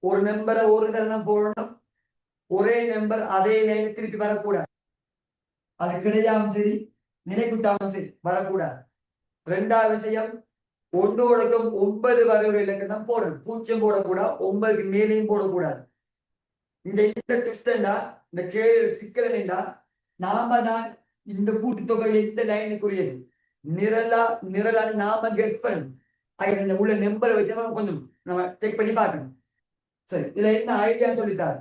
ஒரு நம்பரை ஒரு தரம் போடணும், ஒரே நம்பர் அதே லைன் திருப்பி வரக்கூடாது. அது கிடையாம சரி, நிலைக்குத்தாவும் சரி வரக்கூடாது. ரெண்டாவது விஷயம், ஒன்றோடக்கும் 9 வரை இலக்கம் போடணும். 0 போடக்கூடாது, 9க்கு மேலேயும் போடக்கூடாது. இந்த ட்விஸ்டா, இந்த கேள்வி சிக்கல் என்னடா, நாம தான் இந்த கூட்டுத்தொகை எந்த லைனுக்குரியது நிரலான நாம கெஸ் பண்ணணும். இந்த உள்ள நம்பரை வச்சு கொஞ்சம் நம்ம செக் பண்ணி பார்க்கணும். சரி, இதுல என்ன ஐடியா சொல்லித்தாரு.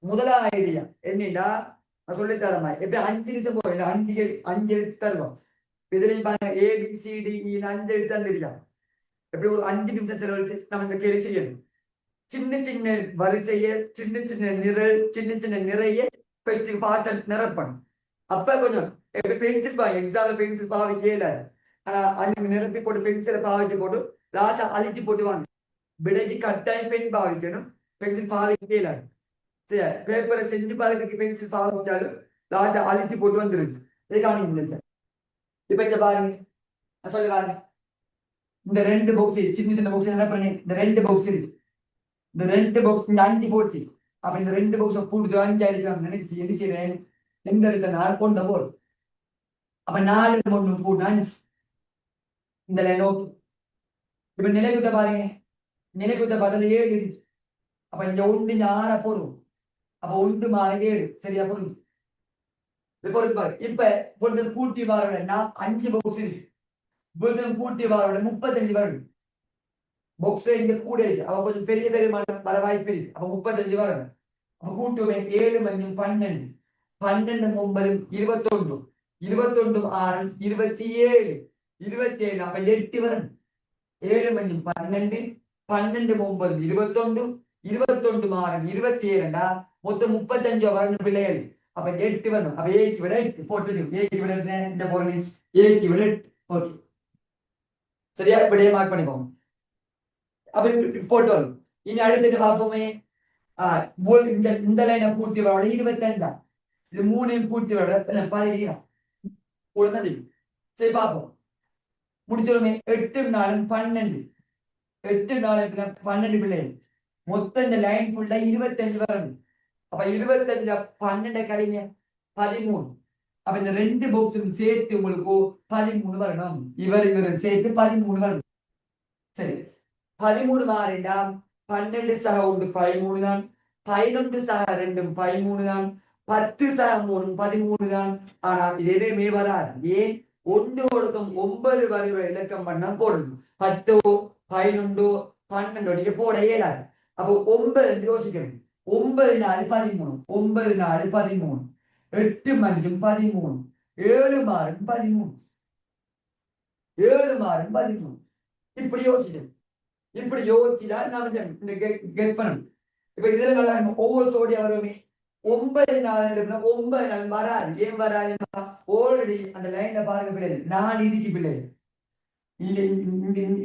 முதலாவது ஐடியா என்னடா, நான் சொல்லித்தரமா எப்படி 5 நிமிஷம் போயில 5 எழுத்து தருவோம். இதுலயும் பாருங்க ABCDE 5 எழுத்து தந்துருக்கோம். எப்படி ஒரு 5 நிமிஷம் செலவழிச்சு நம்ம இந்த கேள்வி செய்யணும். சின்ன சின்ன வரிசைய, சின்ன சின்ன நிரல், சின்ன சின்ன நிறைய நிரப்பணும். அப்ப கொஞ்சம் பென்சில் எக்ஸாம்ல பென்சில் பாவிக்கல, ஆனா அஞ்சு நிரப்பி போட்டு பென்சிலை பாவிச்சு போட்டு லாஸ்டா அழிச்சு போட்டு வாங்க. விடைக்கு கட்டாயம் பெண் பாவிக்கணும், பென்சில் பாவிக்கல. சரி, பேப்பரை செஞ்சு பார்க்கறதுக்கு பென்சில் பாவிச்சாலும் லாஸ்டா அழிச்சு போட்டு வந்துருக்கு. இதை கவனிக்க. இப்ப இங்க பாருங்க, நான் சொல்லி பாருங்க. இந்த 2 பாக்ஸ் சின்ன சின்ன பாக்ஸ் என்ன பண்ணி, இந்த 2 பாக்ஸ் இருக்கு. இந்த 2 பாக்ஸ் இந்த 5 போட்டு, அப்ப இந்த 2 பாக்ஸ் கூடுதல் 5 ஆயிருக்கலாம் நினைச்சு என்ன செய்யறேன், எந்த இடத்த நாள் கொண்ட போல். அப்ப 4 3 கூட்டினா இந்த லைன் ஓகே. இப்ப நிலைக்குத்த பாருங்க, நிலைக்குத்த பதில் 7 இருக்கு. அப்ப இங்க 1 இங்க 6 போடுவோம். அப்ப 1 மாறி 7. சரியா புரிஞ்சு? இப்ப கொஞ்சம் கூட்டி வாரோட 5 பாக்ஸ் இருக்கு. கொஞ்சம் கூட்டி வாரோட 35 வரும். பாக்ஸ் இங்க கூட இருக்கு. அவ கொஞ்சம் பெரிய பெரிய வர வாய்ப்பு இருக்கு. அப்ப 35 வரும். அப்ப கூட்டுவேன் 7 மஞ்சள் 12, 12 9 21, 21 6 27, 27 அப்ப 8 வரும். 7 மஞ்சள் 12, 12 9 21, 21 6 27 மொத்தம் 35 வரணும் பிள்ளைகள். அப்ப 8 வரணும். அப்ப ஏக்கு விட 8 போட்டு ஏக்கு விட இந்த பொருள் ஏக்கு விட 8. ஓகே, சரியா? இப்படியே மார்க் பண்ணிக்கோங்க. அப்ப போட்டு வரும். இனி அடுத்து பார்ப்போமே. இந்த லைனை கூட்டி வர 25. இது 3 கூட்டி வர 15. சரி பார்ப்போம். முடிச்சோமே 8 4 12, 8 4 12 பிள்ளைகள். மொத்தம் இந்த லைன் ஃபுல்லா 25 வரணும். அப்ப 25 12 கழிங்க 13. அப்ப இந்த 2 பாக்ஸும் சேர்த்து உங்களுக்கு 13 வரணும். இவர் சேர்த்து 13 வரணும். சரி, 13 மாறிண்டா 12 சக 1 13 தான், 11 சக 2 13 தான், 10 சக 3 13 தான். ஆனா இது எதுவுமே வராது. ஏன்? 1 ஒழுக்கம் 9 வரை இலக்கம் பண்ணா போடணும். 10 11 12 போட இயலாது. அப்போ 9 யோசிக்கணும். 9 4 13, 9 4 13, 8 மஞ்சும் 13, 7 மாறும் 13, 7 மாறும் 13. இப்படி யோசிக்கணும். இப்படி யோசிச்சுதான் நாம இந்த கெஸ் பண்ணணும். இப்ப இதுல நல்லா ஒவ்வொரு சோடியா வருமே 9 4 9 நாள் வராது. ஏன் வராது? ஆல்ரெடி அந்த லைன்ல பாருங்க பிள்ளைகள் 4 இருக்கு பிள்ளைகள்.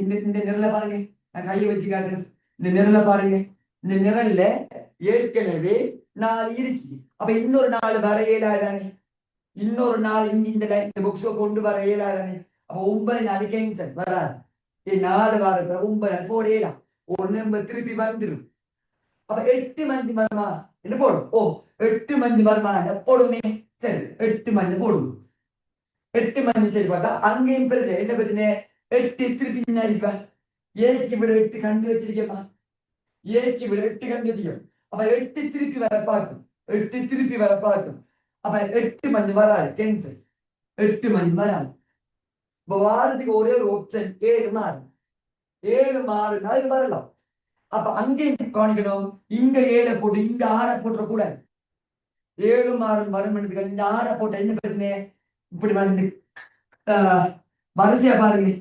இந்த நிரல பாருங்க, நான் கையை வச்சு காட்டுறேன். இந்த நிரல பாருங்க, இந்த நிரல்ல ஏற்கனவே 4 இருக்கு. அப்ப இன்னொரு 4 வர இயலாதானே, இன்னொரு 4 இந்த லைன் புக்ஸை கொண்டு வர இயலாதானே. அப்ப 9 4 கேன்சல் வராது. 4 வாரத்துல 9 போடலாம். ஒரு நம்பர் திருப்பி வந்துடும். அப்ப 8 மஞ்சு வருமா என்ன போடும்? 8 மஞ்சு வருமா போடுமே. சரி, 8 மஞ்சு போடும். 8 மஞ்சு சரி பார்த்தா அங்கேயும் பெருது என்ன பத்தினே 8 திருப்பி நினைப்பா. ஏக்கு விட 8 கண்டு வச்சிருக்கேம்மா, ஏக்கு விட 8 கண்டு வச்சிருக்கேன். அப்ப 8 திருப்பி வர பார்க்கும், 8 திருப்பி வர பார்க்கும். அப்ப 8 மஞ்சு வராது, கேன்சல். 8 மஞ்சு வராது. இப்ப வாரத்துக்கு ஒரே ஒரு ஆப்ஷன் 7 மாறு. 7 மாறுனா இது வரலாம். அப்ப அங்கேயும் கவனிக்கணும். இங்க 7 போட்டு இங்க 6 போட்டுற கூடாது. 7 மாறும் வரும். இந்த 6 போட்ட என்ன பிரச்சனை? இப்படி வந்து வரிசையா பாருங்க.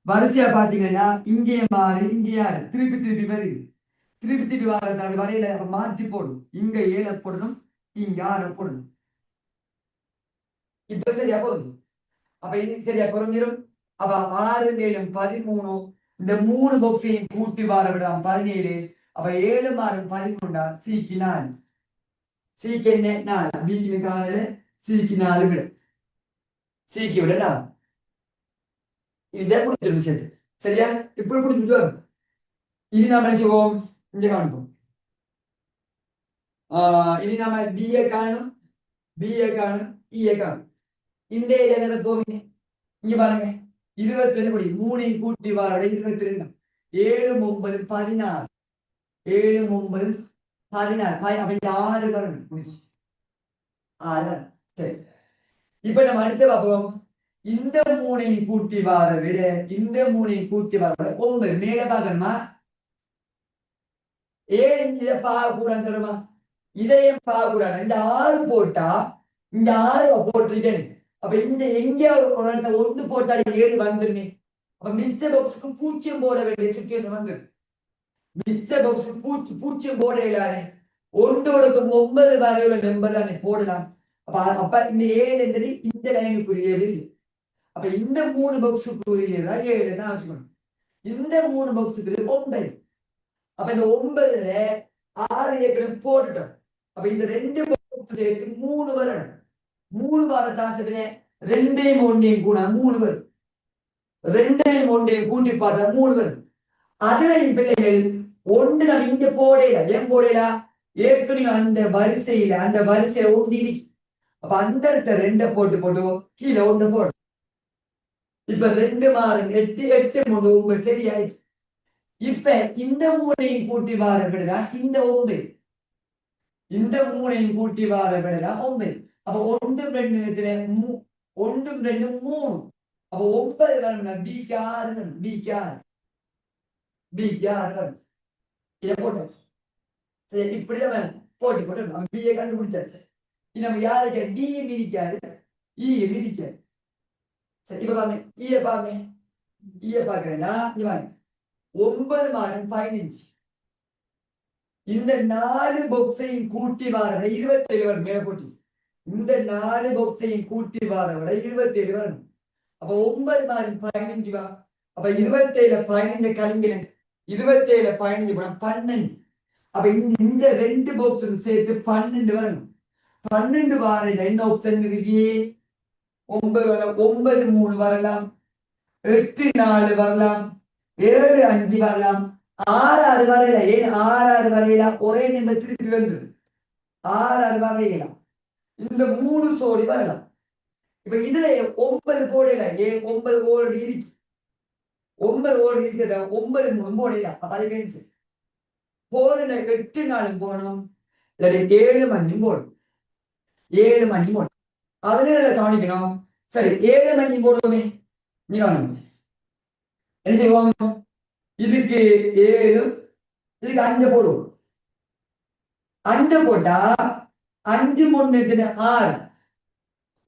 வரிசையா பாத்தீங்கன்னா இங்கே மாறி இங்கே 6 திருப்பி திருப்பி வருது. திருப்பி திருப்பி வர்றதுனால வரையில மாற்றி போடும். இங்க 7 போடணும், இங்க 6 போடணும். இப்ப சரியா பொருந்தும். அப்ப இது சரியா பொருந்திடும். அப்ப 6 7 13, இந்த 3 பாக்ஸையும் கூட்டி வார விடாம 17. அப்ப 7 மாறும் 13 சிக்கு 4, சிக்கு என்ன 4, பிக்கு காணல, சிக்கு 4 விட, சிக்கு விட 4. இதான் புரிஞ்சிடும் விஷயத்து. சரியா? இப்படி புரிஞ்சுட்டு இனி நாம என்ன செய்வோம், இங்க காணிப்போம். இனி நம்ம டிஏ காணும், பிஏ காணும், இஏ காணும். இந்த ஏரியா போவீங்க இங்க பாருங்க 22 படி 3 கூட்டி வாரோட 22 7 9 16 7 9 16 அப்ப 6 வரணும் முடிச்சு 6. சரி, இப்ப நம்ம அடுத்து பார்ப்போம். இந்த 3 கூட்டி வார விட இந்த 3 கூட்டி வார விட 9 மேல பார்க்கணுமா? 7 இதை பார்க்கக்கூடாதுன்னு சொல்லுமா? இதையும் பார்க்கக்கூடாது. இந்த 6 போட்டா இந்த 6 போட்டிருக்கேன். அப்ப இந்த எங்க ஒரு இடத்துல 1 போட்டால் 7 வந்துருமே. அப்ப மிச்ச பாக்ஸுக்கு பூச்சியம் போட வேண்டிய சிச்சுவேஷன் வந்துரு. மிச்ச பாக்ஸுக்கு பூச்சியம் போட இல்லாதே 1 9 வரையுள்ள நம்பர் தானே போடலாம். அப்ப இந்த 7 என்பது இந்த லைனுக்குரியது இல்லை. அப்ப இந்த 3 பாக்ஸுக்குரியதான் 7 தான் வச்சுக்கணும். இந்த 3 பாக்ஸுக்கு 9. அப்ப இந்த 9ல 6 ஏற்கனவே போட்டுட்டோம். அப்ப இந்த 2 பாக்ஸ் சேர்த்து 3 வரணும். 3 வார சான்ஸ் 2 1 கூட 3 வரும். 2 1 கூட்டி பார்த்தா 3 வரும். அதுல பிள்ளைகள் 1 நம்ம இங்க போடல. ஏன் போடல? ஏற்கனவே அந்த வரிசையை ஒண்டி இருக்கு. அப்ப அந்த இடத்த 2 போட்டு கீழே 1 போடும். இப்ப 2 மாறும் 8 8 3 சரியாயிடுச்சு. இப்ப இந்த 3ஐயும் கூட்டி வார விடதான் இந்த 9. இந்த 3ஐயும் கூட்டி வார விடதான் 9. அப்ப 1 2 1 2 3. அப்ப 9 வரணும்னா பிக்கு 6 வரும். பிக்கு 6 வரும். இதை போட்டாச்சு. சரி, இப்படிதான் வேணும். போட்டு நம்ம பிஏ கண்டுபிடிச்சாச்சு. நம்ம யாருக்கு டி மிதிக்காது, இ மிதிக்காது. சரி, இப்ப பாருங்க ஈய பாக்குறேன்னா 9 மாதம் 15. இந்த 4 பாக்ஸையும் கூட்டி வார 27 வரும். மேல போட்டி இந்த 4 பாக்ஸையும் கூட்டி வார 27 வரும். அப்ப 9 மாதம் 15 வா. அப்ப 27 15 கலிங்கின 27 15 கூட 12. அப்ப இந்த 2 பாக்ஸும் சேர்த்து 12 வரணும். 12 வாரையில என்ன ஆப்ஷன் இருக்கு? 9 வரலாம், 9 3 வரலாம், 8 4 வரலாம், 7 5 வரலாம், 6 6 வரையில. ஏன் 6 6 வரையில ஒரே நம்பர் திருப்பி வந்துடும். 6 6 வரையில இந்த 3 சோடி வரலாம். இப்ப இதுல 9 போடல. ஏன் 9 ஓடி இருக்கு. 9 ஓடி இருக்கிறத 9 3 போடல. அப்ப அது கேன்சல். போறத 8 4 போகணும், இல்லாட்டி 7 5 போடும். 7 5 போடும். அதுல கவனிக்கணும். சரி, 7 5 போடுவோமே. நீ என்ன செய்வோம்? இதுக்கு 7, இதுக்கு 5 போடுவோம். 5 போட்டா 5 3 6.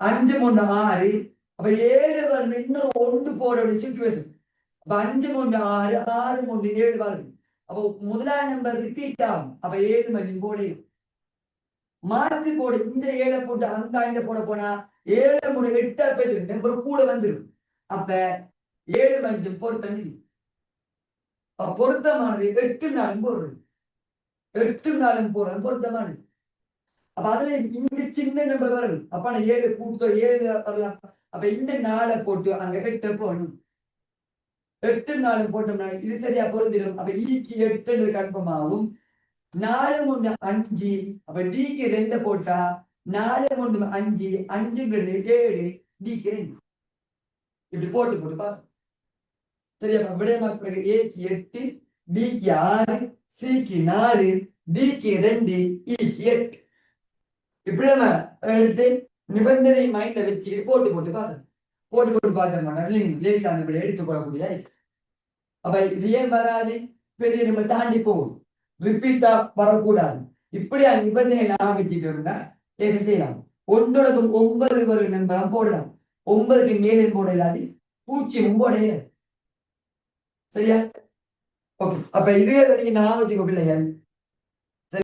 5 3 6. அப்ப 7 வரணும். இன்னும் 1 போட வேண்டிய சிச்சுவேஷன். அப்ப 5 3 6 6 3 7 வருது. அப்போ முதலாம் நம்பர் ரிப்பீட் ஆகும். அப்ப 7 5 போடையும் மாற்றி போடு. இந்த 7 போட்டு அந்த 5 போட போனா 7 3 8 பேர் நம்பர் கூட வந்துடும். அப்ப 7 5 பொருத்தம் பொருத்தமானது 8 4 போடுறது. 8 4 போடுறது பொருத்தமானது. அப்ப அதுல இங்க சின்ன நம்பர் வரணும். அப்ப 7 கூட்டம் 7 வரலாம். அப்ப இந்த 4 போட்டு அங்க 8 போடணும். 8 4 போட்டோம்னா இது சரியா பொருந்திடும். அப்ப ஈக்கு 8 கன்ஃபார்ம் ஆகும். 4 3 5. அப்ப டிக்கு 2 போட்டா 4 3 5 5 2 7 டிக்கு 2. இப்படி போட்டு பா. சரியா? விடமாக்கு ஏக்கு 8, பிக்கு 6, சிக்கு 4, டிக்கு 2, ஈக்கு 8. இப்படி நம்ம எடுத்து நிபந்தனை மைண்ட்ல வச்சுக்கிட்டு போட்டு பார்த்தோம்னா லேசான எடுத்துக்கொள்ளக்கூடிய. அப்ப இது ஏன் வராது? பெரிய நம்ம தாண்டி போகும். ரிப்பீட்டா வரக்கூடாது. இப்படியா நிபந்தனை நான் வச்சுட்டு இருந்தா செய்யலாம். 1 9 வரும் நம்பர் போடலாம். 9க்கு மேலே போட இல்லாது 0 போட இல்லாது. சரியா? ஓகே. அப்ப இதே நான் வச்சுக்கோ பிள்ளைகள்.